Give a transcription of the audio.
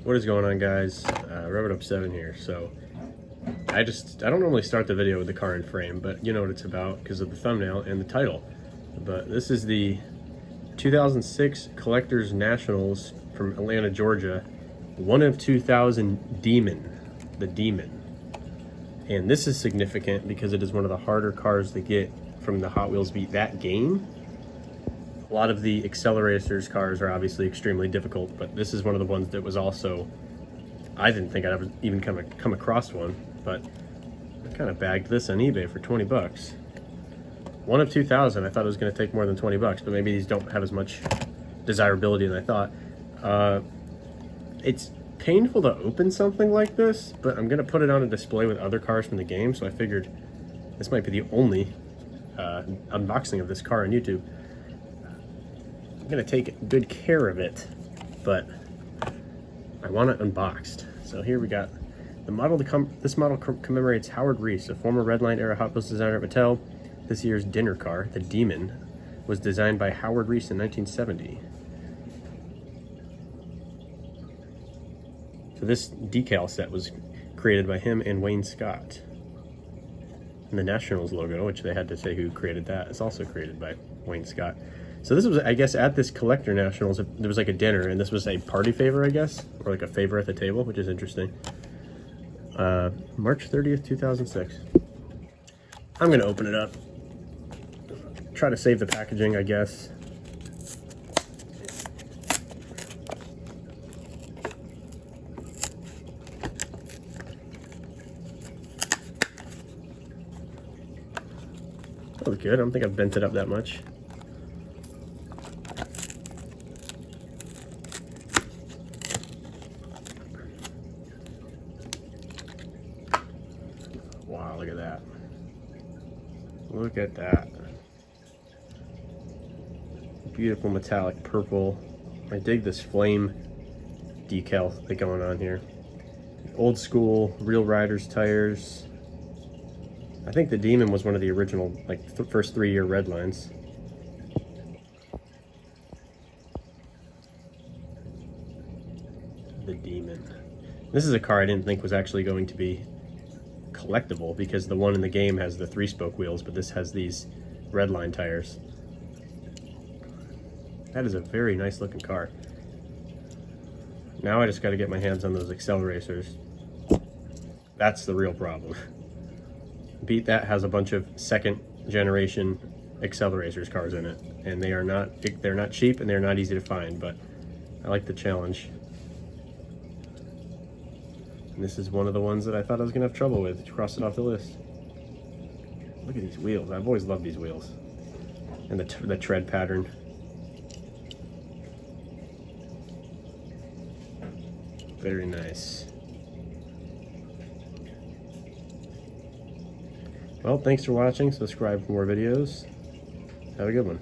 What is going on, guys? Up7 here. So I don't normally start the video with the car in frame, but you know what it's about because of the thumbnail and the title. But this is the 2006 Collectors Nationals from Atlanta, Georgia. 1 of 2000 Demon, the Demon. And this is significant because it is one of the harder cars to get from the Hot Wheels Beat That game. A lot of the Accelerators cars are obviously extremely difficult, but this is one of the ones that was also, I didn't think I'd ever even come across one, but I kind of bagged this on eBay for 20 bucks. 1 of 2,000, I thought it was going to take more than 20 bucks, but maybe these don't have as much desirability as I thought. It's painful to open something like this, but I'm going to put it on a display with other cars from the game, so I figured this might be the only unboxing of this car on YouTube. I'm going to take good care of it, but I want it unboxed. So here we got the model. This model commemorates Howard Reese, a former Redline era Hot Wheels designer at Mattel. This year's dinner car, the Demon, was designed by Howard Reese in 1970. So this decal set was created by him and Wayne Scott. And the Nationals logo, which they had to say who created that, is also created by Wayne Scott. So this was, I guess, at this Collector Nationals, there was like a dinner, and this was a party favor, I guess, or like a favor at the table, which is interesting. March 30th, 2006. I'm gonna open it up. Try to save the packaging, I guess. That was good. I don't think I've bent it up that much. Wow, look at that. Look at that. Beautiful metallic purple. I dig this flame decal thing going on here. Old school Real Riders tires. I think the Demon was one of the original, like, first 3-year Redlines. The Demon. This is a car I didn't think was actually going to be collectible because the one in the game has the 3-spoke wheels, but this has these Redline tires. That is a very nice looking car. Now I just got to get my hands on those Accelerators. That's the real problem. Beat That has a bunch of 2nd generation Accelerators cars in it, and they're not cheap and they're not easy to find, but I like the challenge. And this is one of the ones that I thought I was gonna have trouble with. Cross it off the list. Look at these wheels. I've always loved these wheels. And the tread pattern. Very nice. Well, thanks for watching. Subscribe for more videos. Have a good one.